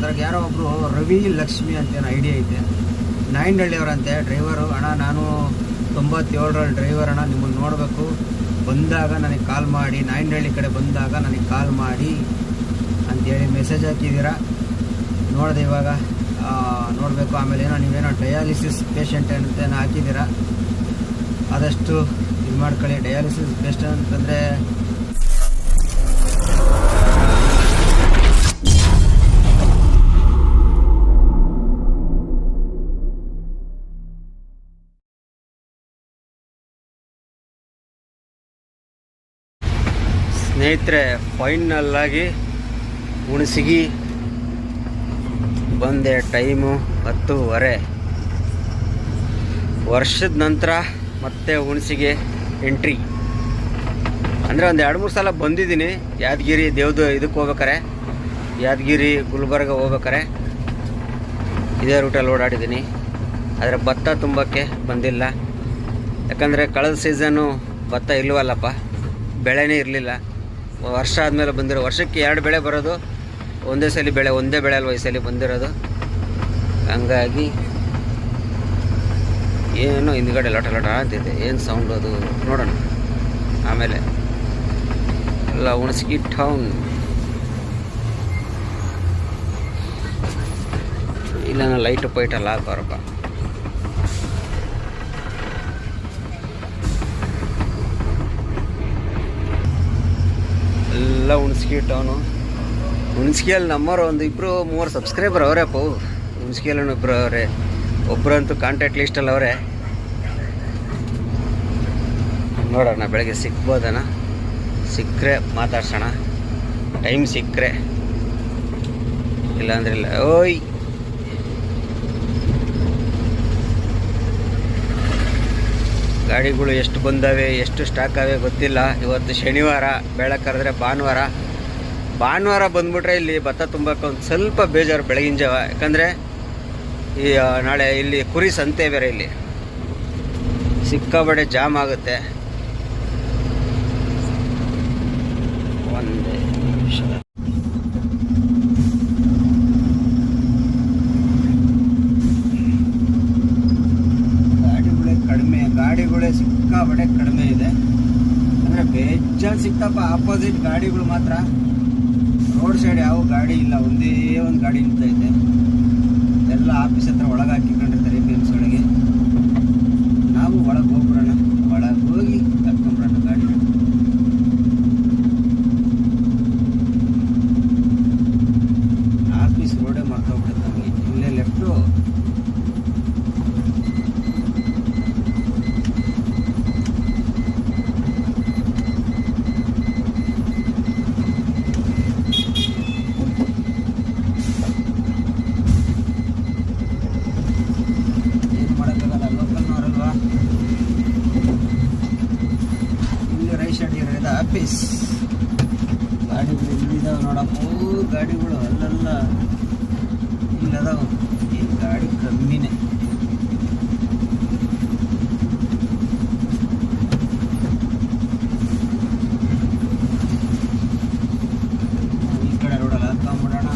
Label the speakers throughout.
Speaker 1: ಅದ್ರಾಗ ಯಾರೋ ಒಬ್ಬರು ರವಿ ಲಕ್ಷ್ಮಿ ಅಂತೇನೋ ಐಡಿಯಾ ಐತೆ, ನಾಯಂಡಹಳ್ಳಿಯವರಂತೆ ಡ್ರೈವರು. ಅಣ್ಣ ನಾನು 97ರ ಡ್ರೈವರ್ ಅಣ್ಣ, ನಿಮ್ಮನ್ನು ನೋಡಬೇಕು, ಬಂದಾಗ ನನಗೆ ಕಾಲ್ ಮಾಡಿ, ನಾಯಂಡಹಳ್ಳಿ ಕಡೆ ಬಂದಾಗ ನನಗೆ ಕಾಲ್ ಮಾಡಿ ಅಂಥೇಳಿ ಮೆಸೇಜ್ ಹಾಕಿದ್ದೀರಾ. ನೋಡಿದೆ ಇವಾಗ, ನೋಡಬೇಕು. ಆಮೇಲೆ ಏನೋ ನೀವೇನೋ ಡಯಾಲಿಸಿಸ್ ಪೇಷಂಟ್ ಅಂತೇನೋ ಹಾಕಿದ್ದೀರಾ, ಆದಷ್ಟು ಇದು ಮಾಡ್ಕೊಳ್ಳಿ. ಡಯಾಲಿಸಿಸ್ ಪೇಷಂಟ್ ಅಂತಂದರೆ ಸ್ನೇಹಿತರೆ, ಫೈನಲ್ಲಾಗಿ ಹುಣಸಗಿ ಬಂದೆ. ಟೈಮು 10:30. ವರ್ಷದ ನಂತರ ಮತ್ತೆ ಹುಣಸಗಿ ಎಂಟ್ರಿ. ಅಂದರೆ ಒಂದು 2-3 ಸಲ ಬಂದಿದ್ದೀನಿ. ಯಾದಗಿರಿ ಇದಕ್ಕೆ ಹೋಗ್ಬೇಕಾರೆ, ಯಾದಗಿರಿ ಗುಲ್ಬರ್ಗ ಹೋಗ್ಬೇಕಾರೆ ಇದೇ ರೂಟಲ್ಲಿ ಓಡಾಡಿದ್ದೀನಿ. ಆದರೆ ಭತ್ತ ತುಂಬಕ್ಕೆ ಬಂದಿಲ್ಲ, ಯಾಕಂದರೆ ಕಳೆದ ಸೀಸನ್ನು ಭತ್ತ ಇಲ್ವಲ್ಲಪ್ಪ, ಬೆಳೆನೇ ಇರಲಿಲ್ಲ. ವರ್ಷ ಆದಮೇಲೆ ಬಂದಿರೋ, ವರ್ಷಕ್ಕೆ 2 ಬೆಳೆ ಬರೋದು, ಒಂದೇ ಬೆಳೆ ಅಲ್ವ ಈ ಸಲ ಬಂದಿರೋದು. ಹಂಗಾಗಿ ಏನೋ ಹಿಂದ್ಗಡೆ ಲಟ ಅಂತಿದೆ, ಏನು ಸೌಂಡ್ ಅದು ನೋಡೋಣ ಆಮೇಲೆ. ಎಲ್ಲ ಹುಣಸಗಿ ಟೌನ್. ಇಲ್ಲ ಲೈಟು ಪೈಟಲ್ಲಿ ಹಾಕೋರಪ್ಪ. ಎಲ್ಲ ಹುಣಸಗಿ ಟೌನು. ಹುಣಸಗಿಯಲ್ಲಿ ನಮ್ಮವ್ರು 1-2-3 ಸಬ್ಸ್ಕ್ರೈಬರ್ ಅವರಪ್ಪ. ಹುಣಸಗಿಯಲ್ಲೂ ಇಬ್ಬರು ಅವರೇ, ಒಬ್ಬರಂತೂ ಕಾಂಟ್ಯಾಕ್ಟ್ ಲಿಸ್ಟಲ್ಲಿ ಅವರೇ. ನೋಡೋಣ ಬೆಳಗ್ಗೆ ಸಿಗ್ಬೋದಣ್ಣ, ಸಿಕ್ಕರೆ ಮಾತಾಡ್ಸೋಣ, ಟೈಮ್ ಸಿಕ್ಕರೆ, ಇಲ್ಲಾಂದ್ರೆ ಇಲ್ಲ. ಓಯ್ ಗಾಡಿಗಳು ಎಷ್ಟು ಬಂದಾವೆ, ಎಷ್ಟು ಸ್ಟಾಕ್ ಆವೆ ಗೊತ್ತಿಲ್ಲ. ಇವತ್ತು ಶನಿವಾರ, ಬೆಳಗ್ಗೆ ಕರೆದ್ರೆ ಭಾನುವಾರ ಬಂದ್ಬಿಟ್ರೆ ಇಲ್ಲಿ ಭತ್ತ ತುಂಬಕ್ಕೆ ಒಂದು ಸ್ವಲ್ಪ ಬೇಜಾರು ಬೆಳಗಿನ ಜಾವ. ಯಾಕಂದರೆ ಈ ನಾಳೆ ಇಲ್ಲಿ ಕುರಿ ಸಂತೆ ಬೇರೆ, ಇಲ್ಲಿ ಸಿಕ್ಕಾಬಡೆ ಜಾಮ್ ಆಗುತ್ತೆ. ಒಂದೇ ನಿಮಿಷ. ಗಾಡಿಗಳೇ ಸಿಕ್ಕಾಬಡೆ ಕಡಿಮೆ ಇದೆ. ಅಂದರೆ ಬೇಜಾನ್ ಸಿಕ್ತಪ್ಪ. ಆಪೋಸಿಟ್ ಗಾಡಿಗಳು ಮಾತ್ರ, ರೋಡ್ ಸೈಡ್ ಯಾವ ಗಾಡಿ ಇಲ್ಲ, ಒಂದೇ ಒಂದು ಗಾಡಿ ನಿಂತೈತೆ. ಎಲ್ಲ ಆಫೀಸ್ ಹತ್ರ ಒಳಗೆ ಹಾಕಿಕೊಂಡಿರ್ತಾರೆ APMC ಒಳಗೆ. ನಾವು ಒಳಗೆ ಹೋಗ್ಬಿಡೋಣ, ಒಳಗೆ ಹೋಗಿ ಕರ್ಕೊಂಡ್ಬಿಡೋಣ ಗಾಡಿ. ಆಫೀಸ್ ರೋಡೇ ಮರ್ತೋಗ್ಬಿಡುತ್ತೆ ನಮಗೆ. ಇಲ್ಲೇ ಲೆಫ್ಟು, ಆಫೀಸ್. ಗಾಡಿಗಳು ಇಲ್ಲಿದ್ದಾವೆ ನೋಡಪ್ಪ, ಗಾಡಿಗಳು ಅಲ್ಲೆಲ್ಲ ಇಲ್ಲದಾವ. ಈ ಗಾಡಿ ಕಮ್ಮಿನೇ. ಈ ಕಡೆ ರೋಡಲ್ಲಿ ಹಾಕೊಂಡ್ಬಿಡೋಣ.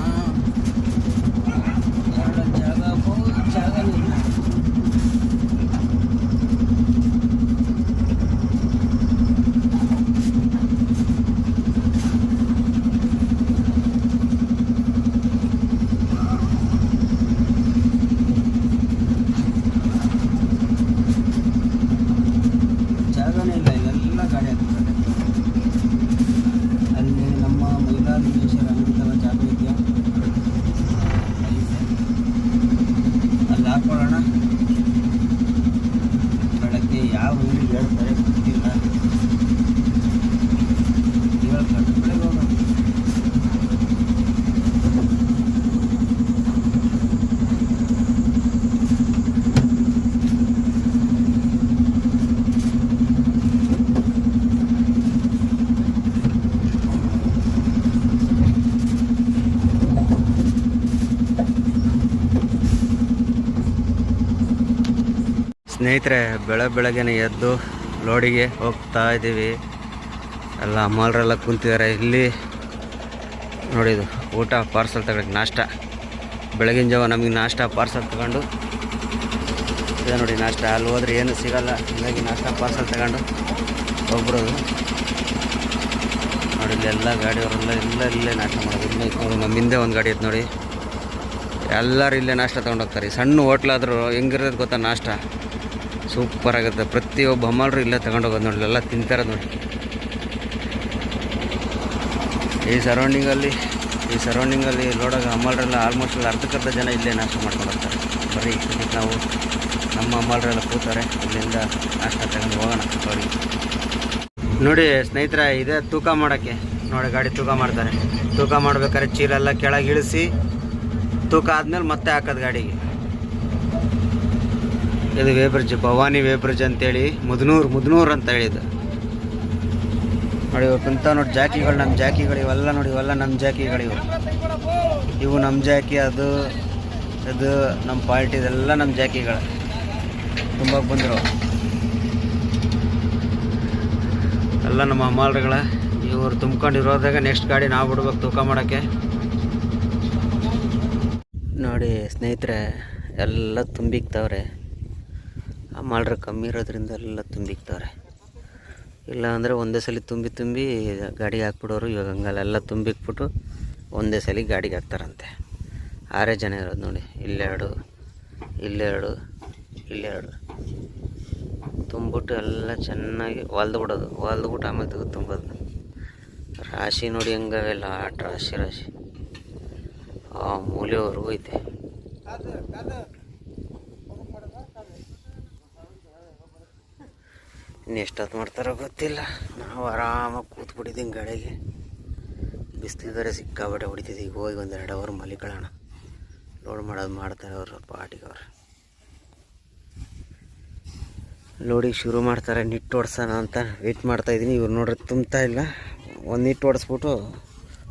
Speaker 1: ಜಾಗ ಇಲ್ಲ. ಹಾಕೊಳ್ಳೋಣ. ಬೆಳಗ್ಗೆ ಯಾವ ಊರಿಗೆ ಹೇಳ್ತಾರೆ ಗೊತ್ತಿಲ್ಲ, ಹೇಳ್ಕೊಂಡು ಬೆಳಗ್ಗೆ ಹೋಗೋಣ. ಸ್ನೇಹಿತರೆ, ಬೆಳಗ್ಗೆನೇ ಎದ್ದು ಲೋಡಿಗೆ ಹೋಗ್ತಾ ಇದ್ದೀವಿ. ಎಲ್ಲ ಅಮ್ಮಲ್ರೆಲ್ಲ ಕುಂತಿದ್ದಾರೆ ಇಲ್ಲಿ. ನೋಡಿದು ಊಟ ಪಾರ್ಸಲ್ ತಗೊಳಕ್ಕೆ ನಾಷ್ಟ ಬೆಳಗಿನ ಜಾವ ನಮಗೆ ನಾಷ್ಟ ಪಾರ್ಸಲ್ ತಗೊಂಡು ಇದೆ ನೋಡಿ ನಾಷ್ಟ. ಅಲ್ಲಿ ಹೋದ್ರೆ ಏನು ಸಿಗಲ್ಲ, ಹೀಗಾಗಿ ನಾಷ್ಟ ಪಾರ್ಸಲ್ ತಗೊಂಡು ಹೋಗ್ಬಿಡೋದು. ನೋಡಿ ಇಲ್ಲೆಲ್ಲ ಗಾಡಿಯವರೆಲ್ಲ ಇಲ್ಲೇ ನಾಷ್ಟ ಮಾಡೋದು. ಇಲ್ಲೇ ನೋಡಿ ನಮ್ಮ ಹಿಂದೆ ಒಂದು ಗಾಡಿ ಐತೆ ನೋಡಿ, ಎಲ್ಲರೂ ಇಲ್ಲೇ ನಾಷ್ಟ ತೊಗೊಂಡು ಹೋಗ್ತಾರೆ. ಸಣ್ಣ ಹೋಟ್ಲಾದರೂ ಹೆಂಗಿರೋದು ಗೊತ್ತಾ ನಾಷ್ಟ, ಸೂಪರ್ ಆಗುತ್ತೆ. ಪ್ರತಿಯೊಬ್ಬ ಹಮ್ಮಲ್ರು ಇಲ್ಲೇ ತಗೊಂಡು ಹೋಗೋದು ನೋಡಿ, ಎಲ್ಲ ತಿಂತಾರೋದು ನೋಡಿ. ಈ ಸರೌಂಡಿಂಗಲ್ಲಿ ನೋಡೋಕೆ ಹಮ್ಮಲ್ರೆಲ್ಲ ಆಲ್ಮೋಸ್ಟ್ ಅರ್ಧಕ್ಕರ್ಧ ಜನ ಇಲ್ಲೇ ನಾಷ್ಟ ಮಾಡ್ಕೊಂಡು ಹೋಗ್ತಾರೆ. ಬರೀ ಇದಕ್ಕೆ ನಾವು ನಮ್ಮ ಹಮ್ಮಲ್ರೆಲ್ಲ ಕೂತಾರೆ, ಇಲ್ಲಿಂದ ನಾಷ್ಟ ತಗೊಂಡು ಹೋಗೋಣ ಅವ್ರಿಗೆ. ನೋಡಿ ಸ್ನೇಹಿತರೆ, ಇದೆ ತೂಕ ಮಾಡೋಕ್ಕೆ. ನೋಡಿ ಗಾಡಿ ತೂಕ ಮಾಡ್ತಾರೆ. ತೂಕ ಮಾಡ್ಬೇಕಾದ್ರೆ ಚೀಲೆಲ್ಲ ಕೆಳಗೆ ಇಳಿಸಿ ತೂಕ ಆದಮೇಲೆ ಮತ್ತೆ ಹಾಕೋದು ಗಾಡಿಗೆ. ಇದು ವೇಬ್ರಿಡ್ಜ್, ಭವಾನಿ ವೇಬ್ರಿಡ್ಜ್ ಅಂತೇಳಿ ಮುದ್ನೂರು ಅಂತ ಹೇಳಿದ್ದು. ನೋಡಿ ಕುಂತ ನೋಡಿ ಜಾಕಿಗಳು, ನಮ್ಮ ಜಾಕಿಗಳು ಇವೆಲ್ಲ ನೋಡಿ, ಇವೆಲ್ಲ ನಮ್ಮ ಜಾಕಿಗಳಿವು. ಇವು ನಮ್ಮ ಜಾಕಿ, ಅದು ನಮ್ಮ ಪಾರ್ಟಿ, ಇದೆಲ್ಲ ನಮ್ಮ ಜಾಕಿಗಳು ತುಂಬ ಬಂದರು. ಎಲ್ಲ ನಮ್ಮ ಹಮಾಲ್ರುಗಳ. ಇವರು ತುಂಬ್ಕೊಂಡಿರೋದಾಗ ನೆಕ್ಸ್ಟ್ ಗಾಡಿ ನಾವು ಬಿಡ್ಬೇಕು ತೂಕ ಮಾಡೋಕ್ಕೆ. ನೋಡಿ ಸ್ನೇಹಿತರೆ, ಎಲ್ಲ ತುಂಬಿಕ್ತವ್ರೆ. ಹಮಾಲ್ರು ಕಮ್ಮಿ ಇರೋದ್ರಿಂದ ಎಲ್ಲ ತುಂಬಿಕ್ತವ್ರೆ. ಇಲ್ಲ ಅಂದರೆ ಒಂದೇ ಸಲ ತುಂಬಿ ಗಾಡಿಗೆ ಹಾಕ್ಬಿಡೋರು. ಇವಾಗ ಹಂಗಲ್ಲ, ಎಲ್ಲ ತುಂಬಿಕ್ಬಿಟ್ಟು ಒಂದೇ ಸಲ ಗಾಡಿಗೆ ಹಾಕ್ತಾರಂತೆ. 6 ಜನ ಇರೋದು ನೋಡಿ. ಇಲ್ಲೆರಡು ತುಂಬಿಟ್ಟು ಎಲ್ಲ ಚೆನ್ನಾಗಿ ಹೊಲ್ದ್ಬಿಟ್ಟು ಆಮೇಲೆ ತೆಗೆದು ತುಂಬೋದು. ರಾಶಿ ನೋಡಿ ಹೆಂಗವೆಲ್ಲ ಆಟ ರಾಶಿ ಆ ಮೂಲೆವರೆಗೂ ಐತೆ. ಇನ್ನು ಎಷ್ಟೊತ್ತು ಮಾಡ್ತಾರೋ ಗೊತ್ತಿಲ್ಲ. ನಾವು ಆರಾಮಾಗಿ ಕೂತ್ಬಿಟ್ಟಿದ್ದೀವಿ ಗಾಡಿಗೆ. ಬಿಸಿಲಿದ್ದಾರೆ ಸಿಕ್ಕಾಬಟ್ಟೆ ಹೊಡಿತಿದ್ದೀವಿ. ಈಗ ಹೋಗಿ 1-2 ಅವರ್ ಮಲಿಕೊಳ್ಳೋಣ. ಲೋಡ್ ಮಾಡೋದು ಮಾಡ್ತಾರೆ ಅವರು ಪಾಟಿಗೆ. ಅವ್ರು ಲೋಡಿಗೆ ಶುರು ಮಾಡ್ತಾರೆ. ನಿಟ್ಟು ಓಡಿಸೋಣ ಅಂತ ವೆಯ್ಟ್ ಮಾಡ್ತಾಯಿದ್ದೀನಿ. ಇವ್ರು ನೋಡ್ರಿ ತುಂಬ್ತಾ ಇಲ್ಲ. ಒಂದು ನಿಟ್ಟು ಓಡಿಸ್ಬಿಟ್ಟು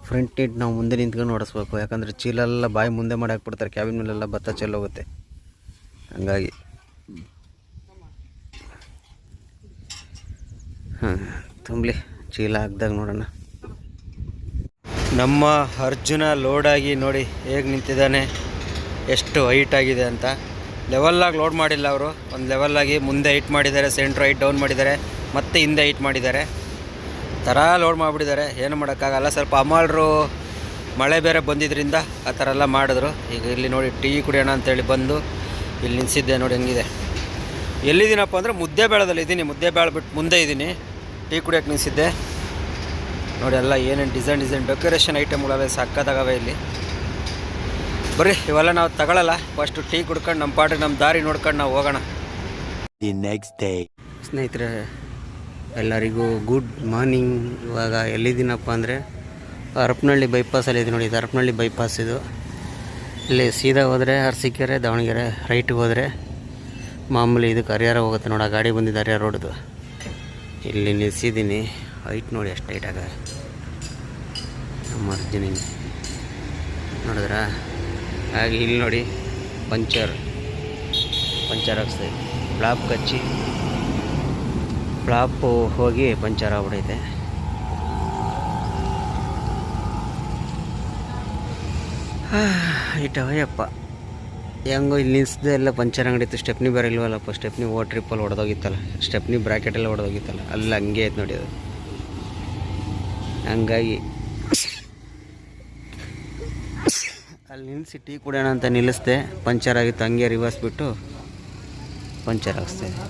Speaker 1: ಫ್ರಂಟ್ ನಿಟ್ಟು ನಾವು ಮುಂದೆ ನಿಂತ್ಕೊಂಡು ಓಡಿಸ್ಬೇಕು. ಯಾಕಂದರೆ ಚೀಲೆಲ್ಲ ಬಾಯಿ ಮುಂದೆ ಮಾಡಿ ಹಾಕ್ಬಿಡ್ತಾರೆ. ಕ್ಯಾಬಿನ್ ಮೇಲೆಲ್ಲ ಭತ್ತ ಚೆಲ್ಲೋಗುತ್ತೆ. ಹಂಗಾಗಿ ತುಂಬಲಿ ಚೀಲ ಹಾಕ್ದಾಗ ನೋಡೋಣ. ನಮ್ಮ ಅರ್ಜುನ ಲೋಡಾಗಿ ನೋಡಿ ಹೇಗೆ ನಿಂತಿದ್ದಾನೆ, ಎಷ್ಟು ಹೈಟ್ ಆಗಿದೆ ಅಂತ. ಲೆವೆಲ್ಲಾಗಿ ಲೋಡ್ ಮಾಡಿಲ್ಲ ಅವರು. ಒಂದು ಲೆವೆಲ್ಲಾಗಿ ಮುಂದೆ ಹೈಟ್ ಮಾಡಿದ್ದಾರೆ, ಸೆಂಟ್ರ್ ಹೈಟ್ ಡೌನ್ ಮಾಡಿದ್ದಾರೆ, ಮತ್ತೆ ಹಿಂದೆ ಹೈಟ್ ಮಾಡಿದ್ದಾರೆ. ಥರ ಲೋಡ್ ಮಾಡಿಬಿಟ್ಟಿದ್ದಾರೆ. ಏನು ಮಾಡೋಕ್ಕಾಗಲ್ಲ. ಸ್ವಲ್ಪ ಹಮಾಲ್ರು ಮಳೆ ಬೇರೆ ಬಂದಿದ್ದರಿಂದ ಆ ಥರ ಎಲ್ಲ ಮಾಡಿದ್ರು. ಈಗ ಇಲ್ಲಿ ನೋಡಿ ಟೀ ಕುಡಿಯೋಣ ಅಂತೇಳಿ ಬಂದು ಇಲ್ಲಿ ನಿಲ್ಲಿಸಿದ್ದೆ. ನೋಡಿ ಹೆಂಗಿದೆ. ಎಲ್ಲಿದ್ದೀನಪ್ಪ ಅಂದರೆ ಮುದ್ದೇಬೇಳದಲ್ಲಿ ಇದ್ದೀನಿ. ಮುದ್ದೇಬೇಳ ಬಿಟ್ಟು ಮುಂದೆ ಇದ್ದೀನಿ. ಟೀ ಕುಡಿಯೋಕೆ ನಿಲ್ಲಿಸಿದ್ದೆ ನೋಡಿ. ಎಲ್ಲ ಏನೇನು ಡಿಸೈನ್ ಡೆಕೋರೇಷನ್ ಐಟಮ್ಗಳೆಲ್ಲ ಸಕ್ಕತ್ತಾಗವೆ ಇಲ್ಲಿ. ಬರ್ರಿ ಇವೆಲ್ಲ ನಾವು ತಗೊಳ್ಳಲ್ಲ. ಫಸ್ಟು ಟೀ ಕುಡ್ಕೊಂಡು ನಮ್ಮ ಪಾಟಿಗೆ ನಮ್ಮ ದಾರಿ ನೋಡ್ಕೊಂಡು ನಾವು ಹೋಗೋಣ. ನೆಕ್ಸ್ಟ್ ಡೇ ಸ್ನೇಹಿತರೆ ಎಲ್ಲರಿಗೂ ಗುಡ್ ಮಾರ್ನಿಂಗ್. ಇವಾಗ ಎಲ್ಲಿದ್ದೀನಪ್ಪ ಅಂದರೆ ಹರಪನಹಳ್ಳಿ ಬೈಪಾಸಲ್ಲಿ ಇದೆ ನೋಡಿ. ಇದು ಹರಪನಹಳ್ಳಿ ಬೈಪಾಸ್. ಇದು ಇಲ್ಲಿ ಸೀದಾ ಹೋದರೆ ಅರಸೀಕೆರೆ ದಾವಣಗೆರೆ, ರೈಟಿಗೆ ಹೋದರೆ ಮಾಮೂಲಿ ಇದಕ್ಕೆ ಹರಿಹರ ಹೋಗುತ್ತೆ ನೋಡಿ. ಆ ಗಾಡಿ ಬಂದಿದ್ದು ಹರಿಹರ ರೋಡ್ದು. ಇಲ್ಲಿ ನಿಲ್ಲಿಸಿದ್ದೀನಿ. ಹೈಟ್ ನೋಡಿ ಎಷ್ಟು ಹೈಟಾಗ ನಮ್ಮ ಅರ್ಜುನ ನೋಡಿದ್ರಾ. ಹಾಗೆ ಇಲ್ಲಿ ನೋಡಿ ಪಂಚರ್ ಹಾಕ್ಸ್ತಾ ಇದೆ. ಫ್ಲಾಪ್ ಕಚ್ಚಿ ಫ್ಲಾಪು ಹೋಗಿ ಪಂಚರ್ ಆಗ್ಬಿಡೈತೆ. ಇಟ್ಟವಯ್ಯಪ್ಪ ಹೆಂಗೋ ಇಲ್ಲಿ ನಿಲ್ಸಿದೆ. ಎಲ್ಲ ಪಂಚರ್ ಅಂಗಡಿ ಇತ್ತು. ಸ್ಟೆಪ್ನಿ ಬೇರೆ ಇಲ್ವಲ್ಲಪ್ಪ. ಸ್ಟೆಪ್ನಿ ಟ್ರಿಪ್ಪಲ್ಲಿ ಹೊಡೆದೋಗಿತ್ತಲ್ಲ. ಸ್ಟೆಪ್ನಿ ಬ್ರ್ಯಾಕೆಟೆಲ್ಲ ಹೊಡೆದೋಗಿತ್ತಲ್ಲ. ಅಲ್ಲಿ ಹಂಗೆ ಐತೆ ನೋಡಿ ಅದು. ಹಂಗಾಗಿ ಅಲ್ಲಿ ನಿಲ್ಲಿಸಿ ಟೀ ಕುಡಿಯೋಣ ಅಂತ ನಿಲ್ಲಿಸ್ದೆ. ಪಂಚರ್ ಆಗಿತ್ತು. ಹಂಗೆ ರಿವರ್ಸ್ ಬಿಟ್ಟು ಪಂಚರ್ ಹಾಕ್ಸ್ತಾಯಿದೆ.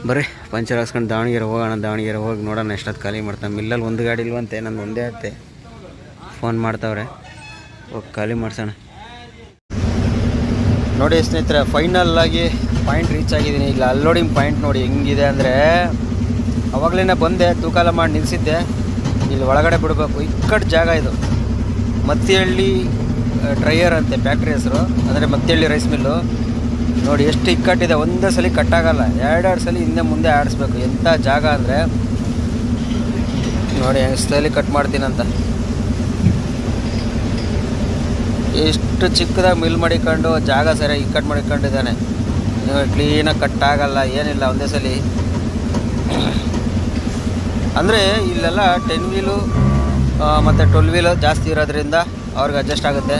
Speaker 1: ಬರ್ರಿ ಪಂಚರ್ ಹಾಕ್ಸ್ಕೊಂಡು ದಾವಣಗೆರೆ ಹೋಗೋಣ. ದಾವಣಗೆರೆ ಹೋಗಿ ನೋಡೋಣ ಎಷ್ಟೊತ್ತು ಖಾಲಿ ಮಾಡ್ತಾನೆ. ಮಿಲ್ಲಲ್ಲಿ ಒಂದು ಗಾಡಿ ಇಲ್ವಂತೆ, ನಂದು ಒಂದೇ ಆಗುತ್ತೆ. ಫೋನ್ ಮಾಡ್ತಾವ್ರೆ, ಹೋಗಿ ಖಾಲಿ ಮಾಡ್ಸೋಣ. ನೋಡಿ ಸ್ನೇಹಿತರೆ, ಫೈನಲ್ಲಾಗಿ ಪಾಯಿಂಟ್ ರೀಚ್ ಆಗಿದ್ದೀನಿ. ಇಲ್ಲ ಅನ್ಲೋಡಿಂಗ್ ಪಾಯಿಂಟ್ ನೋಡಿ ಹೆಂಗಿದೆ ಅಂದರೆ, ಅವಾಗಲೇ ಬಂದೆ, ತೂಕಾಲ ಮಾಡಿ ನಿಲ್ಲಿಸಿದ್ದೆ. ಇಲ್ಲಿ ಒಳಗಡೆ ಬಿಡಬೇಕು. ಇಕ್ಕಟ್ಟು ಜಾಗ ಇದು. ಮತ್ತಿಹಳ್ಳಿ ಡ್ರೈಯರ್ ಅಂತೆ ಫ್ಯಾಕ್ಟ್ರಿ ಹೆಸರು. ಅಂದರೆ ಮತ್ತಿಹಳ್ಳಿ ರೈಸ್ ಮಿಲ್ಲು. ನೋಡಿ ಎಷ್ಟು ಇಕ್ಕಟ್ಟಿದೆ. ಒಂದೇ ಸಲ ಕಟ್ಟಾಗಲ್ಲ, 2 ಸಲ ಹಿಂದೆ ಮುಂದೆ ಆಡಿಸ್ಬೇಕು. ಎಂಥ ಜಾಗ ಅಂದರೆ ನೋಡಿ ಎಷ್ಟು ಕಟ್ ಮಾಡ್ತೀನಂತ. ಎಷ್ಟು ಚಿಕ್ಕದಾಗಿ ಮಿಲ್ ಮಾಡಿಕೊಂಡು ಜಾಗ ಸರಿಯಾಗಿ ಇಕ್ಕಟ್ಟು ಮಾಡಿಕೊಂಡಿದ್ದಾನೆ. ಕ್ಲೀನಾಗಿ ಕಟ್ಟಾಗಲ್ಲ, ಏನಿಲ್ಲ, ಒಂದೇ ಸಲ. ಅಂದರೆ ಇಲ್ಲೆಲ್ಲ 10 ವೀಲು ಮತ್ತು 12 ವೀಲು ಜಾಸ್ತಿ ಇರೋದ್ರಿಂದ ಅವ್ರಿಗೆ ಅಡ್ಜಸ್ಟ್ ಆಗುತ್ತೆ.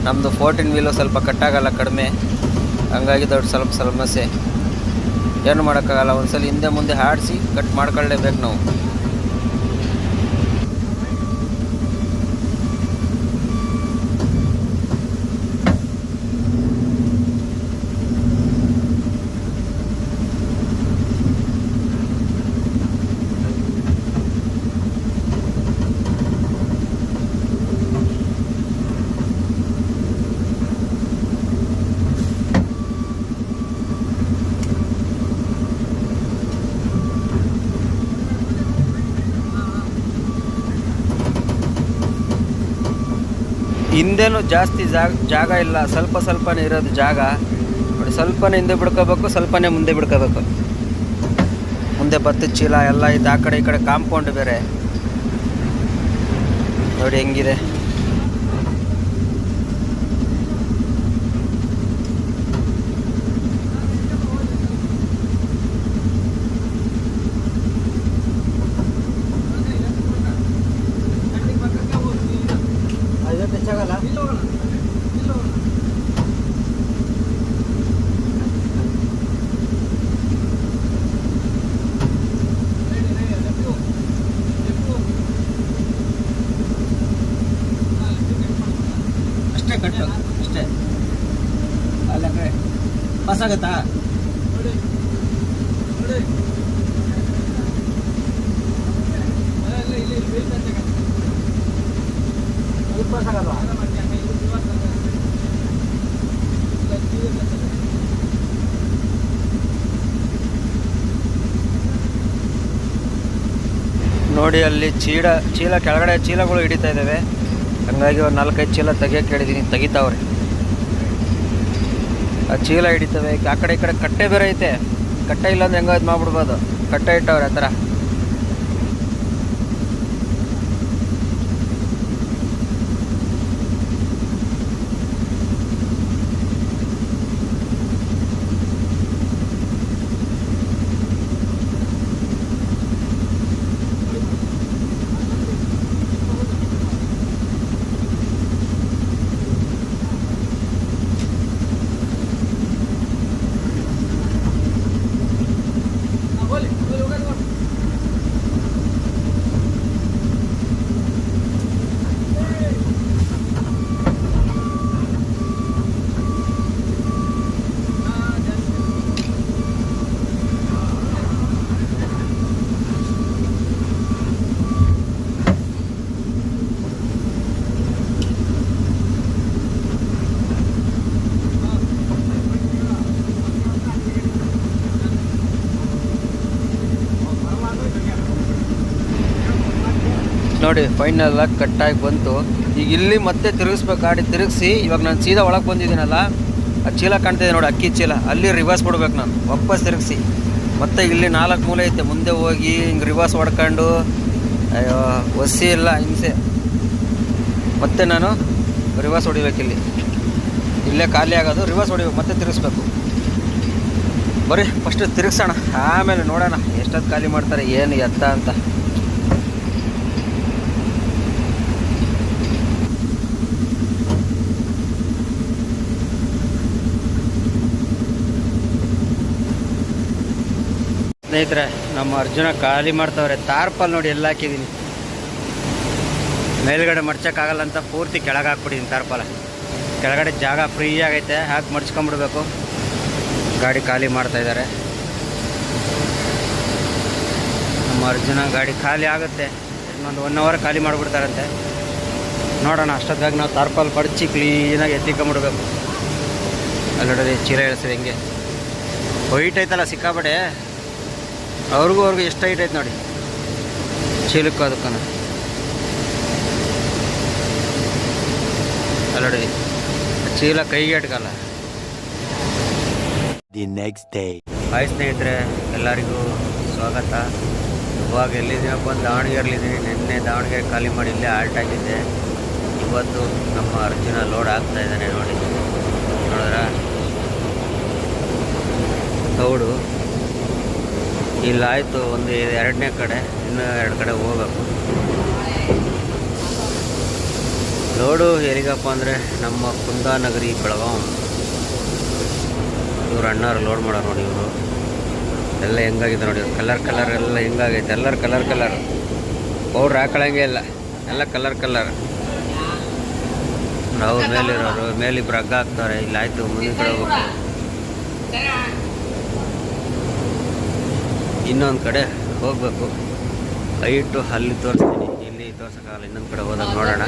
Speaker 1: ನಮ್ಮದು 14 ವೀಲು ಸ್ವಲ್ಪ ಕಟ್ಟಾಗಲ್ಲ, ಕಡಿಮೆ, ಹಂಗಾಗಿ ದೊಡ್ಡ ಸ್ವಲ್ಪ ಸಮಸ್ಯೆ. ಏನು ಮಾಡೋಕ್ಕಾಗಲ್ಲ, ಒಂದ್ಸಲ ಹಿಂದೆ ಮುಂದೆ ಆಡಿಸಿ ಕಟ್ ಮಾಡ್ಕೊಳ್ಳೇಬೇಕು ನಾವು. ಹಿಂದೆನೂ ಜಾಸ್ತಿ ಜಾಗ ಇಲ್ಲ, ಸ್ವಲ್ಪನೇ ಇರೋದು ಜಾಗ ನೋಡಿ. ಸ್ವಲ್ಪನೇ ಹಿಂದೆ ಬಿಡ್ಕೋಬೇಕು, ಸ್ವಲ್ಪನೇ ಮುಂದೆ ಬಿಡ್ಕೋಬೇಕು. ಮುಂದೆ ಭತ್ತದ ಚೀಲ ಎಲ್ಲ ಇದು, ಆ ಕಡೆ ಈ ಕಡೆ ಕಾಂಪೌಂಡ್ ಬೇರೆ ನೋಡಿ ಹೆಂಗಿದೆ. ಅಷ್ಟೇ ಕಟ್ಟು, ಅಷ್ಟೇ. ಅಲ್ಲ ಕಡೆ ಪಾಸ್ ಆಗತ್ತಾ? ಪಾಸ್ ಆಗಲ್ವಾ? ನೋಡಿ ಅಲ್ಲಿ ಚೀಲ ಕೆಳಗಡೆ ಚೀಲಗಳು ಹಿಡಿತಾ ಇದ್ದಾವೆ. ಹಂಗಾಗಿ ಒಂದು 4-5 ಚೀಲ ತೆಗಿಯೋಕೆ ಹೇಳಿದ್ದೀನಿ, ತೆಗಿತಾವ್ರೆ. ಆ ಚೀಲ ಹಿಡಿತವೆ. ಆ ಕಡೆ ಈ ಕಡೆ ಕಟ್ಟೆ ಬೇರೆ ಐತೆ. ಕಟ್ಟೆ ಇಲ್ಲಾಂದ್ರೆ ಹೆಂಗೋ ಇದು ಮಾಡ್ಬಿಡ್ಬೋದು. ಕಟ್ಟೆ ಇಟ್ಟವ್ರೆ ಆ ಥರ. ನೋಡಿ ಫೈನಲ್ ಆಗಿ ಕಟ್ಟಾಗಿ ಬಂತು. ಈಗ ಇಲ್ಲಿ ಮತ್ತೆ ತಿರುಗಿಸ್ಬೇಕು, ಗಾಡಿ ತಿರುಗಿಸಿ. ಇವಾಗ ನಾನು ಸೀದಾ ಒಳಗೆ ಬಂದಿದ್ದೀನಲ್ಲ, ಆ ಚೀಲ ಕಾಣ್ತಿದೆ ನೋಡಿ, ಅಕ್ಕಿ ಚೀಲ, ಅಲ್ಲಿ ರಿವರ್ಸ್ ಬಿಡ್ಬೇಕು ನಾನು. ವಾಪಸ್ ತಿರುಗಿಸಿ ಮತ್ತೆ ಇಲ್ಲಿ 4 ಮೂಲೆ ಐತೆ, ಮುಂದೆ ಹೋಗಿ ಹಿಂಗೆ ರಿವರ್ಸ್ ಹೊಡ್ಕೊಂಡು, ಅಯ್ಯೋ ಒಸಿ ಇಲ್ಲ ಹಿಂಸೆ. ಮತ್ತೆ ನಾನು ರಿವರ್ಸ್ ಹೊಡಿಬೇಕು. ಇಲ್ಲೇ ಖಾಲಿ ಆಗೋದು, ರಿವರ್ಸ್ ಹೊಡಿಬೇಕು, ಮತ್ತೆ ತಿರುಗಿಸ್ಬೇಕು. ಬರೀ ಫಸ್ಟ್ ತಿರುಗಿಸೋಣ, ಆಮೇಲೆ ನೋಡೋಣ ಎಷ್ಟೊತ್ತು ಖಾಲಿ ಮಾಡ್ತಾರೆ, ಏನು ಎತ್ತ ಅಂತ. ಸ್ನೇಹಿತರೆ, ನಮ್ಮ ಅರ್ಜುನ ಖಾಲಿ ಮಾಡ್ತಾವ್ರೆ. ತಾರ್ಪಲ್ ನೋಡಿ ಎಲ್ಲ ಹಾಕಿದ್ದೀನಿ. ಮೇಲ್ಗಡೆ ಮಡ್ಚೋಕ್ಕಾಗಲ್ಲ ಅಂತ ಪೂರ್ತಿ ಕೆಳಗೆ ಹಾಕ್ಬಿಟ್ಟಿದ್ದೀನಿ ತಾರ್ಪಲ. ಕೆಳಗಡೆ ಜಾಗ ಫ್ರೀ ಆಗೈತೆ, ಹಾಕಿ ಮಡ್ಚ್ಕೊಂಬಿಡ್ಬೇಕು. ಗಾಡಿ ಖಾಲಿ ಮಾಡ್ತಾಯಿದ್ದಾರೆ ನಮ್ಮ ಅರ್ಜುನ. ಗಾಡಿ ಖಾಲಿ ಆಗುತ್ತೆ, ಇನ್ನೊಂದು 1 ಅವರ್ ಖಾಲಿ ಮಾಡಿಬಿಡ್ತಾರಂತೆ. ನೋಡೋಣ, ಅಷ್ಟೊತ್ತಾಗಿ ನಾವು ತಾರ್ಪಲ್ ಮಡಚಿ ಕ್ಲೀನಾಗಿ ಎತ್ತಿಕೊಂಬಿಡ್ಬೇಕು. ಅಲ್ಲೋಡ್ರಿ ಚೀಲ ಇಳಿಸಿದೆ ಹೆಂಗೆ ವೈಟ್ ಐತಲ್ಲ ಸಿಕ್ಕಾಪಟ್ಟೆ. ಅವ್ರಿಗೂ ಎಷ್ಟು ಹೈಟ್ ಐತೆ ನೋಡಿ ಚೀಲಕ್ಕೂ ಅದಕ್ಕೂ. ಅಲ್ಲೋಡಿ ಚೀಲ ಕೈಗೆ ಇಟ್ಕಲ್ಲ. ಹಾಯ್ ಸ್ನೇಹಿತರೆ, ಎಲ್ಲರಿಗೂ ಸ್ವಾಗತ. ಇವಾಗ ಎಲ್ಲಿದ್ದೀನಪ್ಪ ಅಂತ ದಾವಣಗೆರೆಲಿದ್ದೀನಿ. ನಿನ್ನೆ ದಾವಣಗೆರೆ ಖಾಲಿ ಮಾಡಿ ಇಲ್ಲೇ ಆಲ್ಟ್ ಆಗಿದ್ದೆ. ಇವತ್ತು ನಮ್ಮ ಅರ್ಜುನ ಲೋಡ್ ಆಗ್ತಾ ಇದ್ದಾನೆ ನೋಡಿ, ನೋಡಿದ್ರ ತೌಡು ಇಲ್ಲಾಯಿತು. ಒಂದು 2ನೇ ಕಡೆ, ಇನ್ನೂ 2 ಕಡೆ ಹೋಗ್ಬೇಕು. ಲೋಡು ಎಲ್ಲಿಗಪ್ಪ ಅಂದರೆ ನಮ್ಮ ಕುಂದಾನಗರಿ ಬೆಳಗಾಂ. ಇವ್ರು ಅಣ್ಣವ್ರು ಲೋಡ್ ಮಾಡೋರು ನೋಡಿ. ಇವರು ಎಲ್ಲ ಹೆಂಗಾಗಿದೆ ನೋಡಿ, ಕಲರ್ ಎಲ್ಲ ಹೆಂಗಾಗೈತೆ. ಎಲ್ಲರೂ ಕಲರ್ ಪೌಡ್ರ್ ಹಾಕೊಳ್ಳಂಗೆ ಇಲ್ಲ, ಎಲ್ಲ ಕಲರ್. ನಾವು ಮೇಲಿರೋರು ಮೇಲಿಬ್ರು ಹಗ್ಗ ಹಾಕ್ತಾರೆ. ಇಲ್ಲಿ ಆಯಿತು, ಮುಂದಿನ ಕಡೆ ಹೋಗ್ಬೇಕು. ಇನ್ನೊಂದು ಕಡೆ ಹೋಗಬೇಕು. ಹೈಟು ಅಲ್ಲಿ ತೋರಿಸ್ತೀನಿ, ಇಲ್ಲಿ ತೋರ್ಸೋಕ್ಕಾಗಲ್ಲ. ಇನ್ನೊಂದು ಕಡೆ ಹೋದಾಗ ನೋಡೋಣ.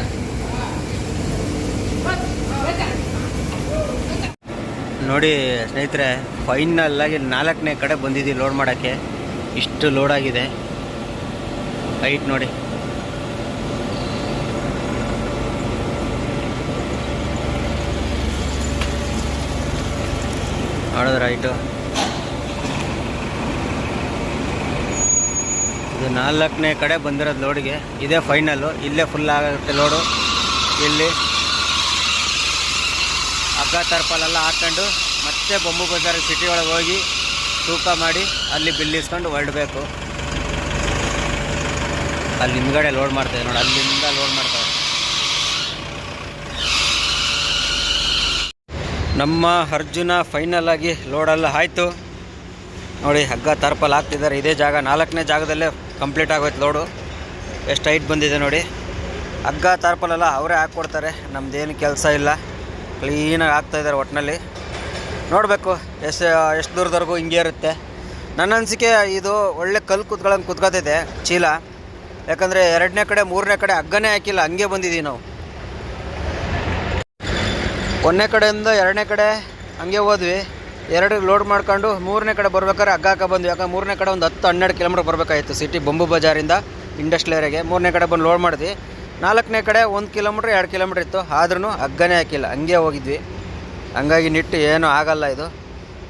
Speaker 1: ನೋಡಿ ಸ್ನೇಹಿತರೆ, ಫೈನಲ್ಲಾಗಿ 4ನೇ ಕಡೆ ಬಂದಿದ್ದೀವಿ ಲೋಡ್ ಮಾಡೋಕ್ಕೆ. ಇಷ್ಟು ಲೋಡ್ ಆಗಿದೆ. ಹೈಟ್ ನೋಡಿ. ನೋಡಿದ್ರೆ ಹೈಟು ಇದು 4ನೇ ಕಡೆ ಬಂದಿರೋದು ಲೋಡಿಗೆ. ಇದೇ ಫೈನಲ್ಲು. ಇಲ್ಲೇ ಫುಲ್ ಆಗುತ್ತೆ ಲೋಡು. ಇಲ್ಲಿ ಹಗ್ಗ ತರ್ಪಲೆಲ್ಲ ಹಾಕ್ಕೊಂಡು ಮತ್ತೆ ಬೊಂಬು ಬಜಾರ್ ಸಿಟಿ ಒಳಗೆ ಹೋಗಿ ತೂಕ ಮಾಡಿ ಅಲ್ಲಿ ಬಿಲ್ ಇಸ್ಕೊಂಡು ಹೊರಡಬೇಕು. ಅಲ್ಲಿ ಹಿಂದ್ಗಡೆ ಲೋಡ್ ಮಾಡ್ತೇವೆ ನೋಡಿ, ಅಲ್ಲಿಂದ ಲೋಡ್ ಮಾಡ್ತಾರೆ. ನಮ್ಮ ಅರ್ಜುನ ಫೈನಲ್ ಆಗಿ ಲೋಡೆಲ್ಲ ಆಯಿತು ನೋಡಿ. ಹಗ್ಗ ತರ್ಪಲ್ ಹಾಕ್ತಿದ್ದಾರೆ. ಇದೇ ಜಾಗ 4ನೇ ಜಾಗದಲ್ಲೇ ಕಂಪ್ಲೀಟ್ ಆಗೋಯ್ತು ಲೋಡು. ಎಷ್ಟು ಹೈಟ್ ಬಂದಿದೆ ನೋಡಿ. ಹಗ್ಗ ತರ್ಪಲೆಲ್ಲ ಅವರೇ ಹಾಕ್ಕೊಡ್ತಾರೆ, ನಮ್ಮದೇನು ಕೆಲಸ ಇಲ್ಲ. ಕ್ಲೀನಾಗಿ ಹಾಕ್ತಾಯಿದ್ದಾರೆ. ಒಟ್ಟಿನಲ್ಲಿ ನೋಡಬೇಕು ಎಷ್ಟು ದೂರದವರೆಗೂ ಹಿಂಗೆ ಇರುತ್ತೆ. ನನ್ನ ಅನಿಸಿಕೆ ಇದು ಒಳ್ಳೆ ಕಲ್ಲು ಕುತ್ಕೊತೈತೆ ಚೀಲ. ಯಾಕಂದರೆ 2ನೇ ಕಡೆ 3ನೇ ಕಡೆ ಹಗ್ಗನೇ ಹಾಕಿಲ್ಲ, ಹಂಗೆ ಬಂದಿದ್ದೀವಿ ನಾವು. 1ನೇ ಕಡೆಯಿಂದ 2ನೇ ಕಡೆ ಹಂಗೆ ಹೋದ್ವಿ. 2 ಲೋಡ್ ಮಾಡ್ಕೊಂಡು 3ನೇ ಕಡೆ ಬರ್ಬೇಕಾದ್ರೆ ಹಗ್ಗ ಹಾಕ ಬಂದ್ವಿ. ಯಾಕಂದ್ರೆ 3ನೇ ಕಡೆ ಒಂದು 10-12 ಕಿಲೋಮೀಟ್ರ್ ಬರಬೇಕಾಗಿತ್ತು ಸಿಟಿ ಬೊಂಬು ಬಜಾರಿಂದ ಇಂಡಸ್ಟ್ರಿಯಲ್ ಏರಿಯಾಗೆ. 3ನೇ ಕಡೆ ಬಂದು ಲೋಡ್ ಮಾಡಿದ್ವಿ. 4ನೇ ಕಡೆ 1 ಕಿಲೋಮೀಟ್ರ್ 2 ಕಿಲೋಮೀಟ್ರ್ ಇತ್ತು, ಆದ್ರೂ ಹಗ್ಗನೇ ಹಾಕಿಲ್ಲ, ಹಂಗೆ ಹೋಗಿದ್ವಿ. ಹಂಗಾಗಿ ನಿಟ್ಟು ಏನೂ ಆಗಲ್ಲ. ಇದು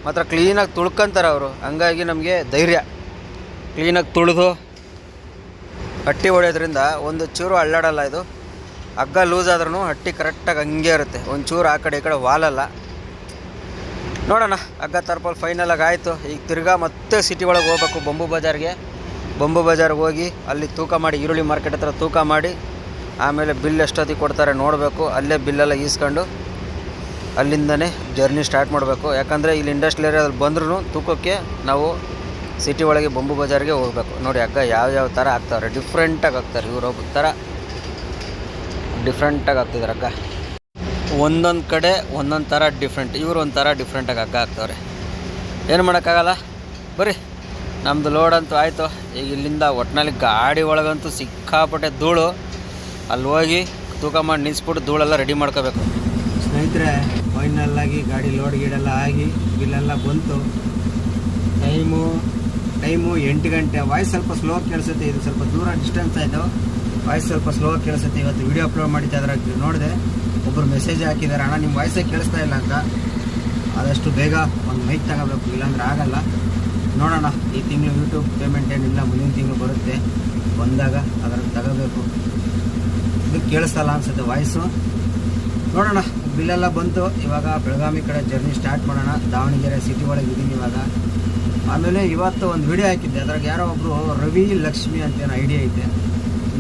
Speaker 1: ಮಾತ್ರ ಕ್ಲೀನಾಗಿ ತುಳ್ಕೊಂತಾರೆ ಅವರು. ಹಂಗಾಗಿ ನಮಗೆ ಧೈರ್ಯ. ಕ್ಲೀನಾಗಿ ತುಳಿದು ಹಟ್ಟಿ ಹೊಡೆಯೋದ್ರಿಂದ ಒಂದು ಚೂರು ಅಳ್ಳಾಡಲ್ಲ. ಇದು ಹಗ್ಗ ಲೂಸ್ ಆದ್ರೂ ಹಟ್ಟಿ ಕರೆಕ್ಟಾಗಿ ಹಂಗೆ ಇರುತ್ತೆ, ಒಂದು ಚೂರು ಆ ಕಡೆ ಈ ಕಡೆ ವಾಲಲ್ಲ. ನೋಡೋಣ. ಹಗ್ಗ ತರ್ಪಲ್ ಫೈನಲಾಗಿ ಆಯಿತು. ಈಗ ತಿರ್ಗಾ ಮತ್ತೆ ಸಿಟಿ ಒಳಗೆ ಹೋಗ್ಬೇಕು ಬೊಂಬು ಬಜಾರ್ಗೆ. ಬೊಂಬು ಬಜಾರ್ಗೆ ಹೋಗಿ ಅಲ್ಲಿ ತೂಕ ಮಾಡಿ, ಈರುಳ್ಳಿ ಮಾರ್ಕೆಟ್ ಹತ್ರ ತೂಕ ಮಾಡಿ, ಆಮೇಲೆ ಬಿಲ್ ಎಷ್ಟೊತ್ತಿಗೆ ಕೊಡ್ತಾರೆ ನೋಡಬೇಕು. ಅಲ್ಲೇ ಬಿಲ್ಲೆಲ್ಲ ಈಸ್ಕೊಂಡು ಅಲ್ಲಿಂದನೇ ಜರ್ನಿ ಸ್ಟಾರ್ಟ್ ಮಾಡಬೇಕು. ಯಾಕಂದರೆ ಇಲ್ಲಿ ಇಂಡಸ್ಟ್ರಿಯಲ್ ಏರಿಯಾದಲ್ಲಿ ಬಂದ್ರೂ ತೂಕಕ್ಕೆ ನಾವು ಸಿಟಿ ಒಳಗೆ ಬೊಂಬು ಬಜಾರ್ಗೆ ಹೋಗಬೇಕು. ನೋಡಿ ಹಗ್ಗ ಯಾವ ಥರ ಹಾಕ್ತಾರೆ, ಡಿಫ್ರೆಂಟಾಗಿ ಹಾಕ್ತಾರೆ. ಇವರು ಒಬ್ಬ ಥರ ಡಿಫ್ರೆಂಟಾಗಿ ಹಾಕ್ತಿದ್ದಾರೆ ಹಗ್ಗ. ಒಂದೊಂದು ಕಡೆ ಒಂದೊಂದು ಥರ ಡಿಫ್ರೆಂಟ್. ಇವರು ಒಂಥರ ಡಿಫ್ರೆಂಟಾಗಿ ಹಗ್ಗ ಹಾಕ್ತವ್ರೆ. ಏನು ಮಾಡೋಕ್ಕಾಗಲ್ಲ. ಬರ್ರಿ, ನಮ್ಮದು ಲೋಡ್ ಅಂತೂ ಆಯಿತು. ಈಗ ಇಲ್ಲಿಂದ ಒಟ್ಟಿನಲ್ಲಿ ಗಾಡಿ ಒಳಗಂತೂ ಸಿಕ್ಕಾಪಟ್ಟೆ ಧೂಳು. ಅಲ್ಲಿ ಹೋಗಿ ತೂಕ ಮಾಡಿ ನಿಲ್ಲಿಸ್ಬಿಟ್ಟು ಧೂಳೆಲ್ಲ ರೆಡಿ ಮಾಡ್ಕೋಬೇಕು. ಸ್ನೇಹಿತರೆ, ಫೈನಲ್ಲಾಗಿ ಗಾಡಿ ಲೋಡ್ ಗೀಡೆಲ್ಲ ಆಗಿ ಬಿಲ್ಲೆಲ್ಲ ಬಂತು. ಟೈಮು 8 ಗಂಟೆ. ವಾಯ್ಸ್ ಸ್ವಲ್ಪ ಸ್ಲೋ ಕೇಳಿಸುತ್ತೆ. ಇದು ಸ್ವಲ್ಪ ದೂರ ಡಿಸ್ಟೆನ್ಸ್ ಆಯಿತು, ವಾಯ್ಸ್ ಸ್ವಲ್ಪ ಸ್ಲೋ ಕೇಳಿಸುತ್ತೆ. ಇವತ್ತು ವೀಡಿಯೋ ಅಪ್ಲೋಡ್ ಮಾಡಿದ್ದೆ, ಅದ್ರಾಗ ನೋಡಿದೆ ಒಬ್ಬರು ಮೆಸೇಜ್ ಹಾಕಿದ್ದಾರೆ, ಅಣ್ಣ ನಿಮ್ಮ ವಾಯ್ಸೇ ಕೇಳಿಸ್ತಾ ಇಲ್ಲ ಅಂತ. ಆದಷ್ಟು ಬೇಗ ಒಂದು ಮೈಕ್ ತಗೋಬೇಕು, ಇಲ್ಲಾಂದ್ರೆ ಆಗಲ್ಲ. ನೋಡೋಣ. ಈ ತಿಂಗಳು ಯೂಟ್ಯೂಬ್ ಪೇಮೆಂಟ್ ಏನಿಲ್ಲ, ಮುಂದಿನ ತಿಂಗಳು ಬರುತ್ತೆ. ಬಂದಾಗ ಅದ್ರಲ್ಲಿ ತಗೋಬೇಕು. ಇದು ಕೇಳಿಸ್ತಲ್ಲ ಅನಿಸುತ್ತೆ ವಾಯ್ಸು. ನೋಡೋಣ. ಬಿಲ್ಲೆಲ್ಲ ಬಂತು. ಇವಾಗ ಬೆಳಗಾವಿ ಕಡೆ ಜರ್ನಿ ಸ್ಟಾರ್ಟ್ ಮಾಡೋಣ. ದಾವಣಗೆರೆ ಸಿಟಿ ಒಳಗೆ ಇದ್ದೀನಿ ಇವಾಗ. ಆಮೇಲೆ ಇವತ್ತು ಒಂದು ವಿಡಿಯೋ ಹಾಕಿದ್ದೆ, ಅದ್ರಾಗ ಯಾರೋ ಒಬ್ಬರು ರವಿ ಲಕ್ಷ್ಮಿ ಅಂತ ಏನೋ ಐಡಿಯಾ ಐತೆ,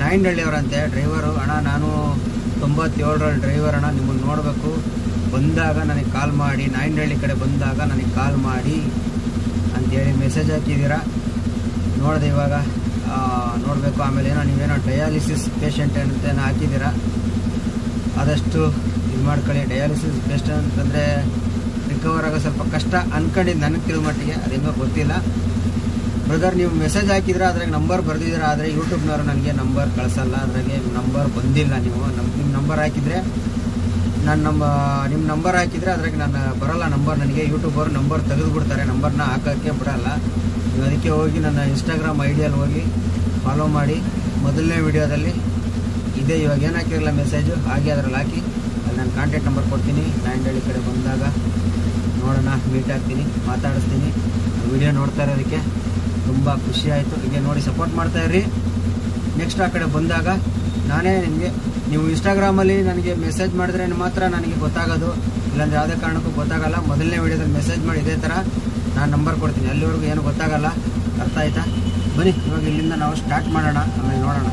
Speaker 1: ನಾಯಂಡಹಳ್ಳಿಯವರಂತೆ ಡ್ರೈವರು. ಅಣ್ಣ ನಾನು 97ರಲ್ಲಿ ಡ್ರೈವರ್ ಅಣ್ಣ, ನಿಮ್ಮನ್ನು ನೋಡಬೇಕು, ಬಂದಾಗ ನನಗೆ ಕಾಲ್ ಮಾಡಿ, ನಾಯಂಡಹಳ್ಳಿ ಕಡೆ ಬಂದಾಗ ನನಗೆ ಕಾಲ್ ಮಾಡಿ ಅಂಥೇಳಿ ಮೆಸೇಜ್ ಹಾಕಿದ್ದೀರಾ. ನೋಡಿದೆ ಇವಾಗ, ನೋಡಬೇಕು. ಆಮೇಲೆ ಏನೋ ನೀವೇನೋ ಡಯಾಲಿಸಿಸ್ ಪೇಷಂಟ್ ಅಂತೇನೋ ಹಾಕಿದ್ದೀರಾ. ಆದಷ್ಟು ಇದು ಮಾಡ್ಕೊಳ್ಳಿ. ಡಯಾಲಿಸಿಸ್ ಪೇಷಂಟ್ ಅಂತಂದರೆ ರಿಕವರ್ ಆಗೋ ಸ್ವಲ್ಪ ಕಷ್ಟ ಅಂದ್ಕೊಂಡಿದ್ದು, ನನಗೆ ತಿಳಿದ ಮಟ್ಟಿಗೆ. ಅದೇನೋ ಗೊತ್ತಿಲ್ಲ. ಬ್ರದರ್, ನೀವು ಮೆಸೇಜ್ ಹಾಕಿದ್ರೆ ಅದ್ರಾಗ ನಂಬರ್ ಬರೆದಿದ್ದೀರ, ಆದರೆ ಯೂಟ್ಯೂಬ್ನವರು ನನಗೆ ನಂಬರ್ ಕಳಿಸಲ್ಲ. ಅದ್ರಾಗೆ ನಂಬರ್ ಬಂದಿಲ್ಲ. ನೀವು ನಿಮ್ಮ ನಂಬರ್ ಹಾಕಿದರೆ ನಿಮ್ಮ ನಂಬರ್ ಹಾಕಿದರೆ ಅದ್ರಾಗ ನಾನು ಬರೋಲ್ಲ ನಂಬರ್. ನನಗೆ ಯೂಟ್ಯೂಬರು ನಂಬರ್ ತೆಗೆದುಬಿಡ್ತಾರೆ, ನಂಬರ್ನ ಹಾಕೋಕ್ಕೆ ಬಿಡೋಲ್ಲ. ನೀವು ಅದಕ್ಕೆ ಹೋಗಿ ನನ್ನ ಇನ್ಸ್ಟಾಗ್ರಾಮ್ ಐಡಿಯಲ್ಲಿ ಹೋಗಿ ಫಾಲೋ ಮಾಡಿ. ಮೊದಲನೇ ವಿಡಿಯೋದಲ್ಲಿ ಇದೇ, ಇವಾಗ ಏನು ಹಾಕಿರಲ್ಲ ಮೆಸೇಜು, ಹಾಗೆ ಅದ್ರಲ್ಲಿ ಹಾಕಿ. ಅಲ್ಲಿ ನಾನು ಕಾಂಟ್ಯಾಕ್ಟ್ ನಂಬರ್ ಕೊಡ್ತೀನಿ. ನಾಯಂಡಹಳ್ಳಿ ಕಡೆ ಬಂದಾಗ ನೋಡೋಣ, ಮೀಟ್ ಆಗ್ತೀನಿ, ಮಾತಾಡಿಸ್ತೀನಿ. ವಿಡಿಯೋ ನೋಡ್ತಾ ಇರೋದಕ್ಕೆ ತುಂಬ ಖುಷಿ ಆಯಿತು. ಹೀಗೆ ನೋಡಿ ಸಪೋರ್ಟ್ ಮಾಡ್ತಾಯಿರ್ರಿ. ನೆಕ್ಸ್ಟ್ ಆ ಕಡೆ ಬಂದಾಗ ನಾನೇ ನಿಮಗೆ, ನೀವು ಇನ್ಸ್ಟಾಗ್ರಾಮಲ್ಲಿ ನನಗೆ ಮೆಸೇಜ್ ಮಾಡಿದ್ರೆ ಮಾತ್ರ ನನಗೆ ಗೊತ್ತಾಗೋದು, ಇಲ್ಲಾಂದರೆ ಯಾವುದೇ ಕಾರಣಕ್ಕೂ ಗೊತ್ತಾಗಲ್ಲ. ಮೊದಲನೇ ವಿಡಿಯೋದಲ್ಲಿ ಮೆಸೇಜ್ ಮಾಡಿ ಇದೇ ಥರ ನಾನು ನಂಬರ್ ಕೊಡ್ತೀನಿ. ಅಲ್ಲಿವರೆಗೂ ಏನು ಗೊತ್ತಾಗಲ್ಲ. ಅರ್ಥ ಆಯಿತಾ? ಬನ್ನಿ, ಇವಾಗ ಇಲ್ಲಿಂದ ನಾವು ಸ್ಟಾರ್ಟ್ ಮಾಡೋಣ, ಆಮೇಲೆ ನೋಡೋಣ.